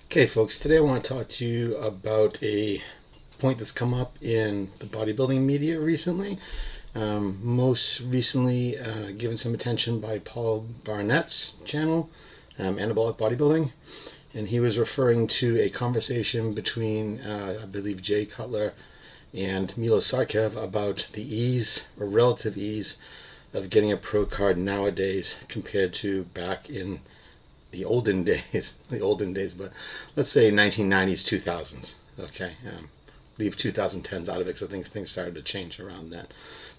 Okay, folks, today I want to talk to you about a point that's come up in the bodybuilding media recently. Most recently, given some attention by Paul Barnett's channel, Anabolic Bodybuilding. And he was referring to a conversation between, I believe, Jay Cutler and Milos Sarcev about the ease or relative ease of getting a pro card nowadays compared to back in the olden days, but let's say 1990s, 2000s. Okay, leave 2010s out of it because I think things started to change around then.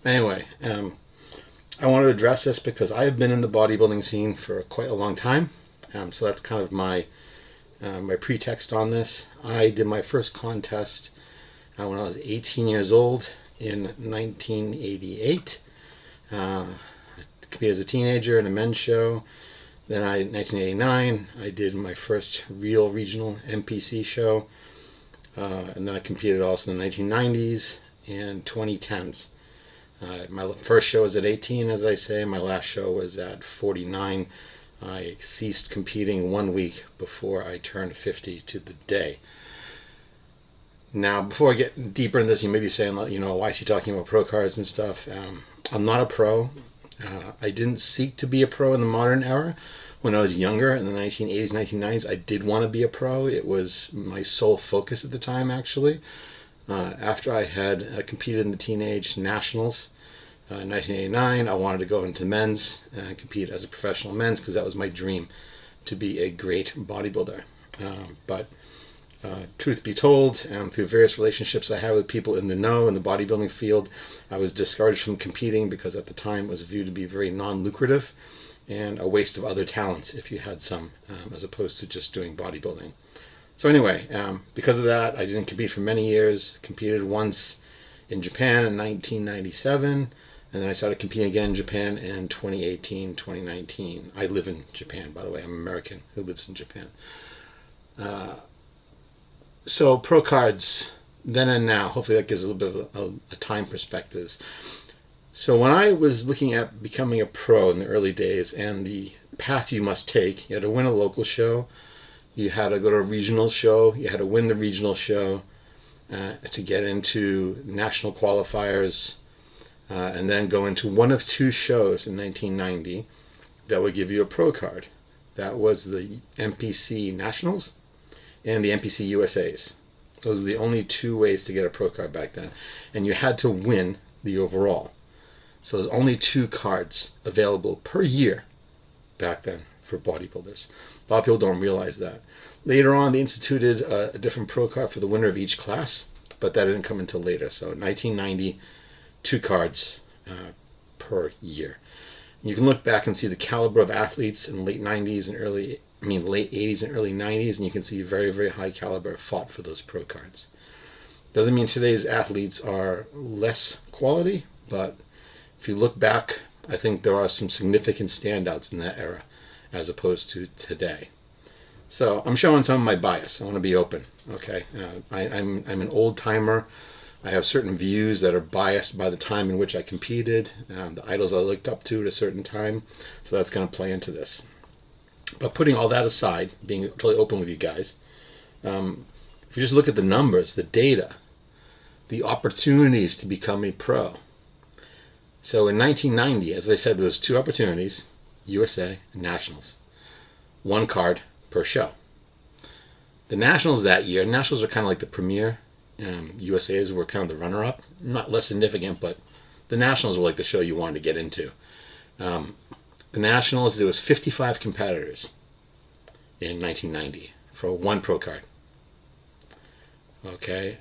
Anyway, I want to address this because I have been in the bodybuilding scene for quite a long time. So that's kind of my pretext on this. I did my first contest when I was 18 years old in 1988. I competed as a teenager in a men's show. Then in 1989, I did my first real regional NPC show. And then I competed also in the 1990s and 2010s. My first show was at 18, as I say. My last show was at 49. I ceased competing 1 week before I turned 50 to the day. Now, before I get deeper in this, you may be saying, why is he talking about pro cards and stuff? I'm not a pro. I didn't seek to be a pro in the modern era. When I was younger, in the 1980s, 1990s, I did want to be a pro. It was my sole focus at the time, actually. After I had competed in the teenage nationals in 1989, I wanted to go into men's and compete as a professional men's because that was my dream, to be a great bodybuilder. But truth be told, through various relationships I had with people in the know in the bodybuilding field, I was discouraged from competing because at the time it was viewed to be very non-lucrative and a waste of other talents if you had some, as opposed to just doing bodybuilding. So anyway, because of that, I didn't compete for many years. Competed once in Japan in 1997, and then I started competing again in Japan in 2018, 2019. I live in Japan, by the way. I'm American who lives in Japan. So pro cards, then and now. Hopefully that gives a little bit of a time perspective. So when I was looking at becoming a pro in the early days and the path you must take, you had to win a local show, you had to go to a regional show, you had to win the regional show to get into national qualifiers, and then go into one of two shows in 1990 that would give you a pro card. That was the NPC Nationals and the NPC USAs. Those are the only two ways to get a pro card back then. And you had to win the overall. So there's only two cards available per year back then for bodybuilders. A lot of people don't realize that. Later on, they instituted a different pro card for the winner of each class, but that didn't come until later. So 1990, two cards per year. You can look back and see the caliber of athletes in the late 90s and late 80s and early 90s, and you can see very, very high caliber fought for those pro cards. Doesn't mean today's athletes are less quality, but if you look back, I think there are some significant standouts in that era as opposed to today. So I'm showing some of my bias. I want to be open. Okay, I'm an old timer. I have certain views that are biased by the time in which I competed, the idols I looked up to at a certain time. So that's going to play into this. But putting all that aside, being totally open with you guys, if you just look at the numbers, the data, the opportunities to become a pro. So in 1990, as I said, there was two opportunities, USA and Nationals. One card per show. The Nationals that year, Nationals are kind of like the premier. USAs were kind of the runner-up. Not less significant, but the Nationals were like the show you wanted to get into. The Nationals, there was 55 competitors in 1990 for one pro card. Okay,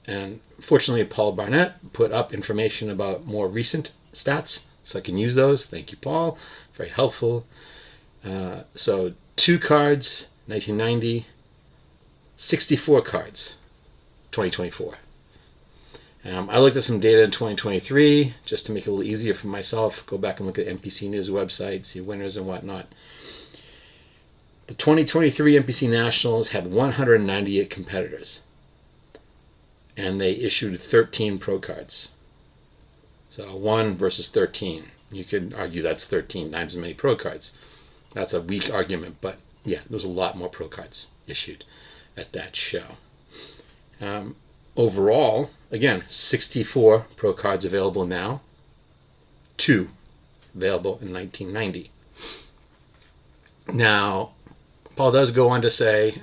and fortunately Paul Barnett put up information about more recent stats, so I can use those. Thank you, Paul. Very helpful. So two cards, 1990, 64 cards, 2024. I looked at some data in 2023 just to make it a little easier for myself. Go back and look at NPC News website, see winners and whatnot. The 2023 NPC Nationals had 198 competitors, and they issued 13 pro cards. So 1 versus 13. You could argue that's 13 times as many pro cards. That's a weak argument, but yeah, there's a lot more pro cards issued. at that show. Overall, again, 64 Pro cards available now, 2 available in 1990. Now, Paul does go on to say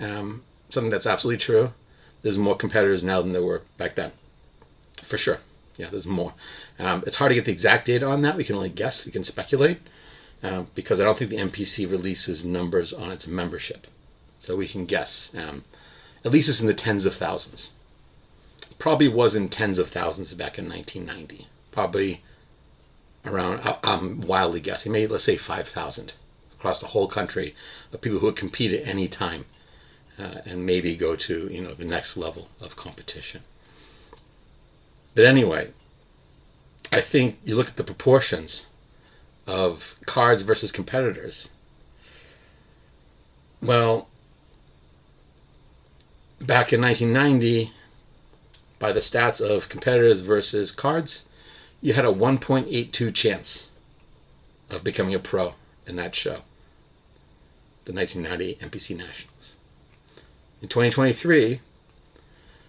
something that's absolutely true. There's more competitors now than there were back then. For sure. Yeah, there's more. It's hard to get the exact data on that. We can only guess. We can speculate. Because I don't think the MPC releases numbers on its membership. So we can guess. At least it's in the tens of thousands. Probably was in tens of thousands back in 1990. Probably around, I'm wildly guessing, maybe let's say 5,000 across the whole country of people who would compete at any time and maybe go to the next level of competition. But anyway, I think you look at the proportions of cards versus competitors. Well, back in 1990, by the stats of competitors versus cards, you had a 1.82 chance of becoming a pro in that show, the 1990 MPC Nationals. In 2023,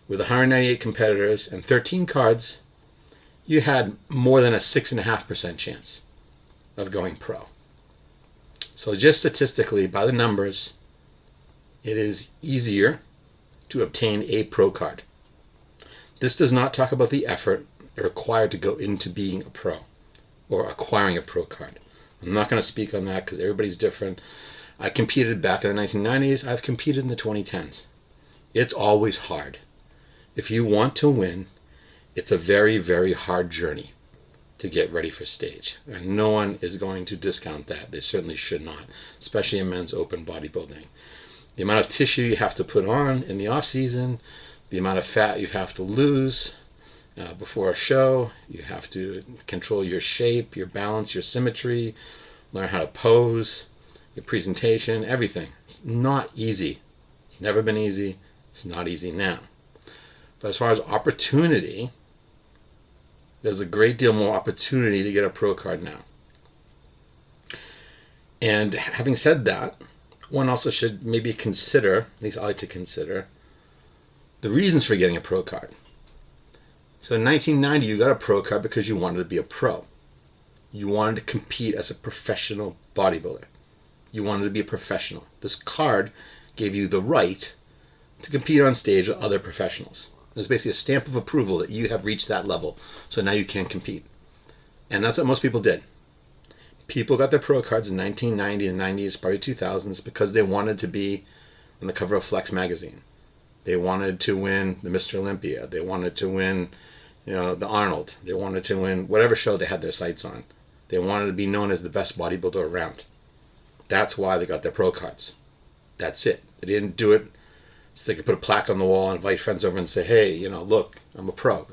with 198 competitors and 13 cards, you had more than a 6.5% chance of going pro. So just statistically, by the numbers, it is easier to obtain a pro card. This does not talk about the effort required to go into being a pro or acquiring a pro card. I'm not going to speak on that because everybody's different. I competed back in the 1990s. I've competed in the 2010s. It's always hard. If you want to win, it's a very, very hard journey to get ready for stage. And no one is going to discount that. They certainly should not, especially in men's open bodybuilding. The amount of tissue you have to put on in the off season, the amount of fat you have to lose before a show, you have to control your shape, your balance, your symmetry, learn how to pose, your presentation, everything. It's not easy. It's never been easy. It's not easy now. But as far as opportunity, there's a great deal more opportunity to get a pro card now. And having said that, one also should maybe consider, at least I like to consider, the reasons for getting a pro card. So in 1990, you got a pro card because you wanted to be a pro. You wanted to compete as a professional bodybuilder. You wanted to be a professional. This card gave you the right to compete on stage with other professionals. It's basically a stamp of approval that you have reached that level. So now you can compete. And that's what most people did. People got their pro cards in 1990 and 90s, probably 2000s, because they wanted to be on the cover of Flex magazine. They wanted to win the Mr. Olympia. They wanted to win, the Arnold. They wanted to win whatever show they had their sights on. They wanted to be known as the best bodybuilder around. That's why they got their pro cards. That's it. They didn't do it so they could put a plaque on the wall and invite friends over and say, hey, look, I'm a pro,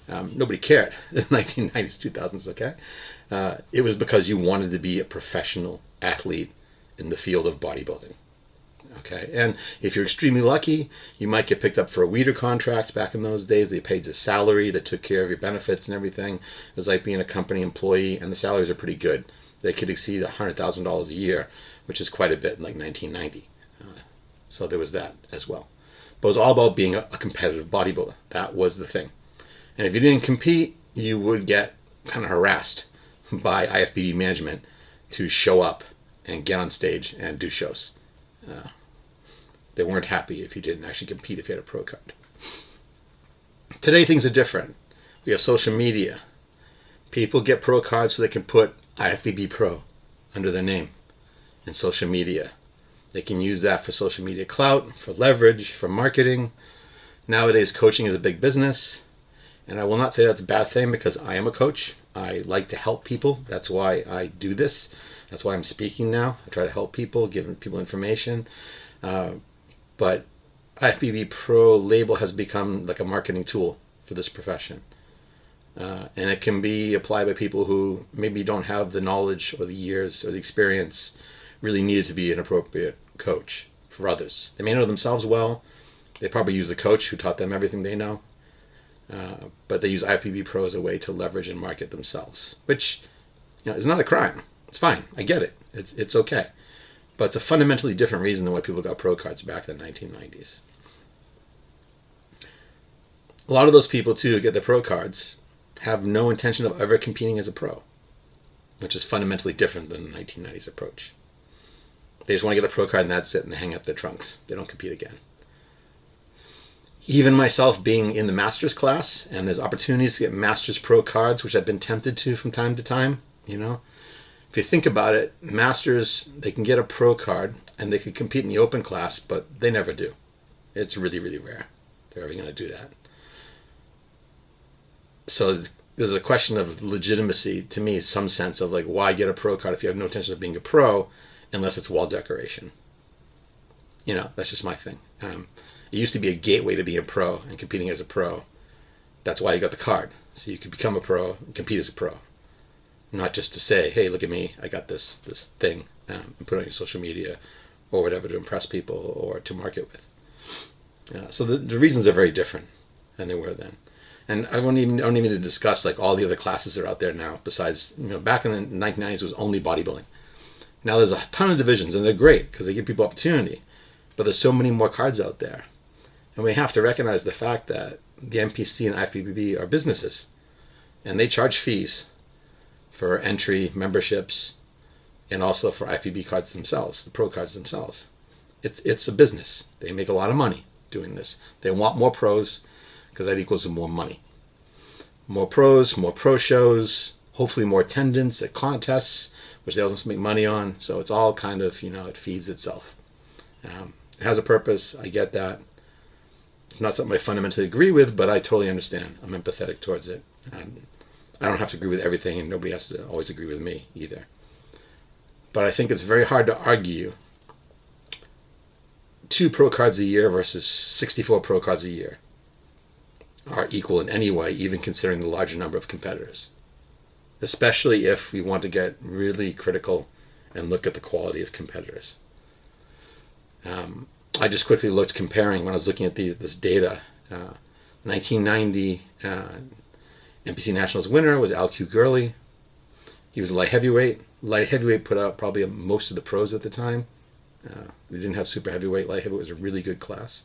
Nobody cared in the 1990s, 2000s, okay? It was because you wanted to be a professional athlete in the field of bodybuilding, okay? And if you're extremely lucky, you might get picked up for a weeder contract. Back in those days, they paid the salary that took care of your benefits and everything. It was like being a company employee, and the salaries are pretty good. They could exceed $100,000 a year, which is quite a bit in like 1990. So there was that as well. But it was all about being a competitive bodybuilder. That was the thing. And if you didn't compete, you would get kind of harassed by IFBB management to show up and get on stage and do shows. They weren't happy if you didn't actually compete if you had a pro card. Today things are different. We have social media. People get pro cards so they can put IFBB Pro under their name in social media. They can use that for social media clout, for leverage, for marketing. Nowadays, coaching is a big business. And I will not say that's a bad thing because I am a coach. I like to help people. That's why I do this. That's why I'm speaking now. I try to help people, give people information. But IFBB Pro label has become like a marketing tool for this profession. And it can be applied by people who maybe don't have the knowledge or the years or the experience really needed to be an appropriate coach for others. They may know themselves well. They probably use the coach who taught them everything they know. But they use IFBB Pro as a way to leverage and market themselves, which is not a crime. It's fine. I get it. It's okay. But it's a fundamentally different reason than why people got pro cards back in the 1990s. A lot of those people too who get the pro cards have no intention of ever competing as a pro, which is fundamentally different than the 1990s approach. They just want to get the pro card and that's it, and they hang up their trunks. They don't compete again. Even myself being in the Masters class, and there's opportunities to get Masters Pro cards, which I've been tempted to from time to time, you know. If you think about it, Masters, they can get a pro card, and they could compete in the Open class, but they never do. It's really, really rare they're ever going to do that. So there's a question of legitimacy, to me, some sense of like, why get a pro card if you have no intention of being a pro, unless it's wall decoration. You know, that's just my thing. It used to be a gateway to being a pro and competing as a pro. That's why you got the card. So you could become a pro and compete as a pro. Not just to say, hey, look at me, I got this thing, and put it on your social media or whatever to impress people or to market with. So the reasons are very different than they were then. And I don't even need to discuss like all the other classes that are out there now. Besides, you know, back in the 1990s it was only bodybuilding. Now there's a ton of divisions, and they're great because they give people opportunity. But there's so many more cards out there. And we have to recognize the fact that the NPC and IFBB are businesses. And they charge fees for entry, memberships, and also for IFBB cards themselves, the pro cards themselves. It's a business. They make a lot of money doing this. They want more pros because that equals more money. More pros, more pro shows, hopefully more attendance at contests, which they also make money on. So it's all kind of, you know, it feeds itself. It has a purpose. I get that. It's not something I fundamentally agree with, but I totally understand. I'm empathetic towards it. I don't have to agree with everything, and nobody has to always agree with me either. But I think it's very hard to argue 2 pro cards a year versus 64 pro cards a year are equal in any way, even considering the larger number of competitors. Especially if we want to get really critical and look at the quality of competitors. I just quickly looked comparing when I was looking at this data. 1990 NPC Nationals winner was Al-Q Gurley. He was a light heavyweight. Light heavyweight put out probably most of the pros at the time. We didn't have super heavyweight. Light heavyweight was a really good class.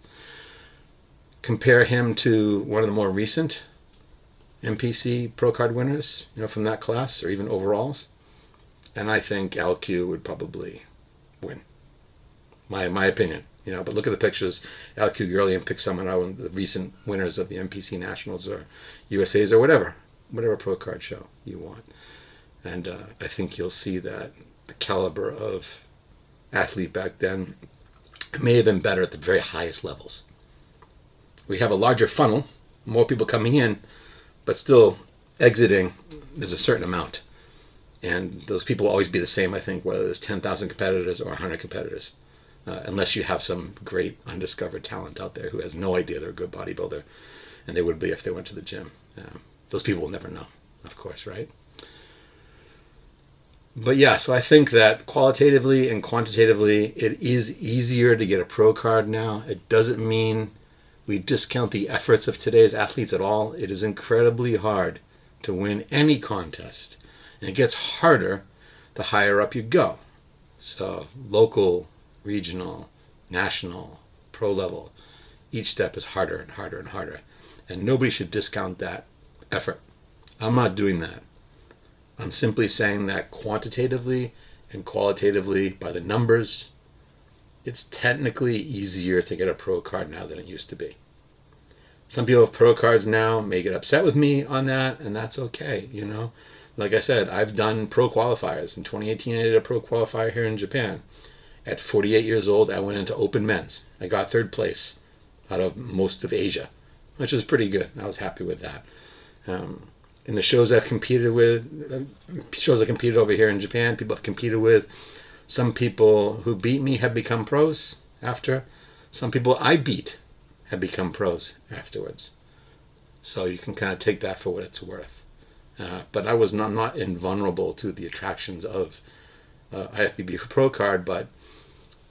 Compare him to one of the more recent NPC pro card winners, you know, from that class or even overalls, and I think Al-Q would probably win. My opinion, you know. But look at the pictures, Al-Q Gurley, and pick someone out of the recent winners of the NPC Nationals or USA's or whatever pro card show you want, and I think you'll see that the caliber of athlete back then may have been better at the very highest levels. We have a larger funnel, more people coming in, but still exiting, there's a certain amount. And those people will always be the same, I think, whether there's 10,000 competitors or 100 competitors. Unless you have some great undiscovered talent out there who has no idea they're a good bodybuilder, and they would be if they went to the gym. Those people will never know, of course, right? But yeah, so I think that qualitatively and quantitatively, it is easier to get a pro card now. It doesn't mean we discount the efforts of today's athletes at all. It is incredibly hard to win any contest. And it gets harder the higher up you go. So local, regional, national, pro level, each step is harder and harder and harder. And nobody should discount that effort. I'm not doing that. I'm simply saying that quantitatively and qualitatively, by the numbers, it's technically easier to get a pro card now than it used to be. Some people with pro cards now may get upset with me on that, and that's okay, you know. Like I said, I've done pro qualifiers. In 2018, I did a pro qualifier here in Japan. At 48 years old, I went into open men's. I got 3rd place out of most of Asia, which was pretty good. I was happy with that. In the shows I've competed with, shows I competed over here in Japan, people I've competed with, some people who beat me have become pros after. Some people I beat have become pros afterwards. So you can kind of take that for what it's worth. But I was not invulnerable to the attractions of IFBB Pro card, but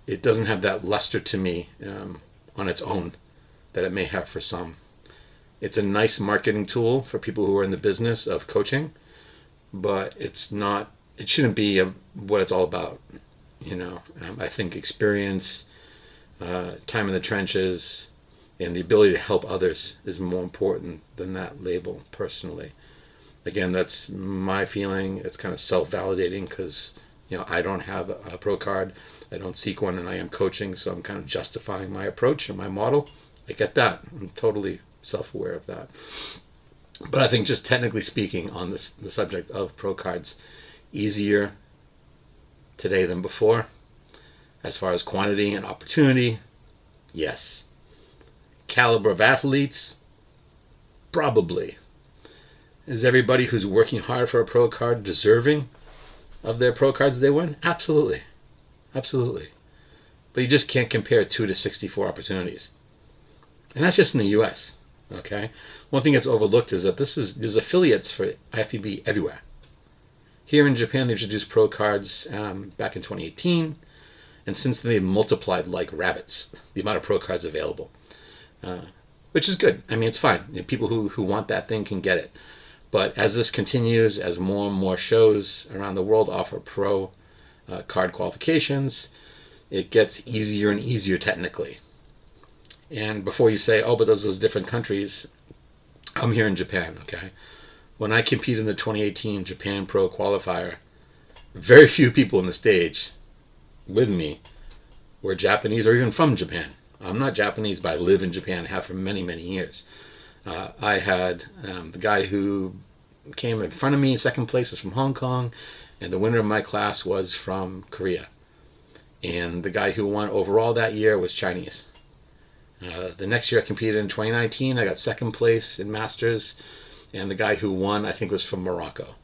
it doesn't have that luster to me on its own that it may have for some. It's a nice marketing tool for people who are in the business of coaching, but it's not. It shouldn't be what it's all about. You know, I think experience, time in the trenches, And the ability to help others is more important than that label, personally. Again, that's my feeling. It's kind of self-validating because, I don't have a pro card. I don't seek one, and I am coaching, so I'm kind of justifying my approach and my model. I get that. I'm totally self-aware of that. But I think just technically speaking on the subject of pro cards, easier today than before. As far as quantity and opportunity, yes. Caliber of athletes, probably. Is everybody who's working hard for a pro card deserving of their pro cards they win? Absolutely. Absolutely. But you just can't compare 2 to 64 opportunities. And that's just in the US. Okay? One thing that's overlooked is that there's affiliates for IFBB everywhere. Here in Japan, they introduced pro cards back in 2018. And since then, they've multiplied like rabbits, the amount of pro cards available. Which is good. I mean, it's fine. People who want that thing can get it. But as this continues, as more and more shows around the world offer pro card qualifications, it gets easier and easier technically. And before you say, but those different countries, I'm here in Japan, okay? When I competed in the 2018 Japan Pro Qualifier, very few people on the stage with me were Japanese or even from Japan. I'm not Japanese, but I live in Japan, have for many, many years. I had the guy who came in front of me, second place, is from Hong Kong, and the winner of my class was from Korea. And the guy who won overall that year was Chinese. The next year I competed in 2019, I got second place in Masters, and the guy who won, I think, was from Morocco.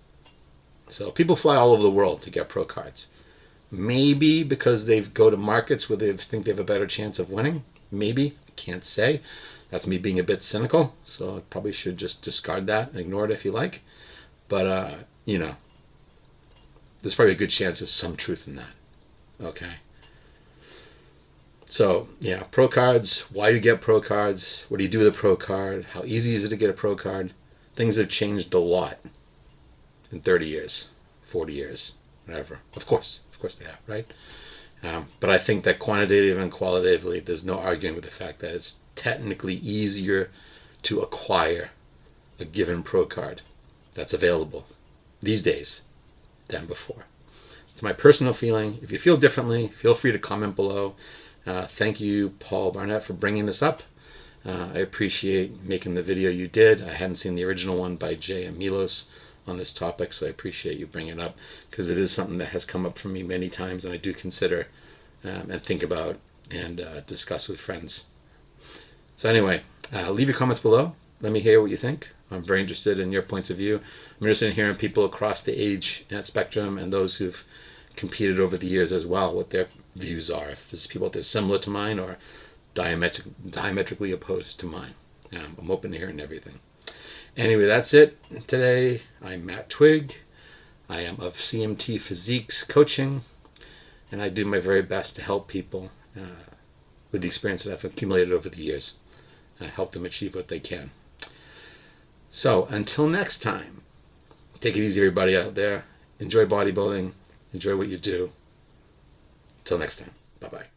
So people fly all over the world to get pro cards. Maybe because they go to markets where they think they have a better chance of winning. Maybe. I can't say. That's me being a bit cynical, so I probably should just discard that and ignore it if you like. But, there's probably a good chance there's some truth in that. Okay? So, yeah, pro cards, why you get pro cards, what do you do with a pro card, how easy is it to get a pro card? Things have changed a lot in 30 years, 40 years, whatever. Of course they have, right? But I think that quantitatively and qualitatively, there's no arguing with the fact that it's technically easier to acquire a given pro card that's available these days than before. It's my personal feeling. If you feel differently, feel free to comment below. Thank you, Paul Barnett, for bringing this up. I appreciate making the video you did. I hadn't seen the original one by Jay and Milos on this topic, so I appreciate you bringing it up because it is something that has come up for me many times, and I do consider and think about and discuss with friends. So anyway, leave your comments below. Let me hear what you think. I'm very interested in your points of view. I'm interested in hearing people across the age spectrum and those who've competed over the years as well, what their views are. If there's people that are similar to mine or diametrically opposed to mine. I'm open to hearing everything. Anyway, that's it today. I'm Matt Twigg. I am of CMT Physiques Coaching, and I do my very best to help people with the experience that I've accumulated over the years, help them achieve what they can. So until next time, take it easy, everybody out there. Enjoy bodybuilding. Enjoy what you do. Until next time. Bye-bye.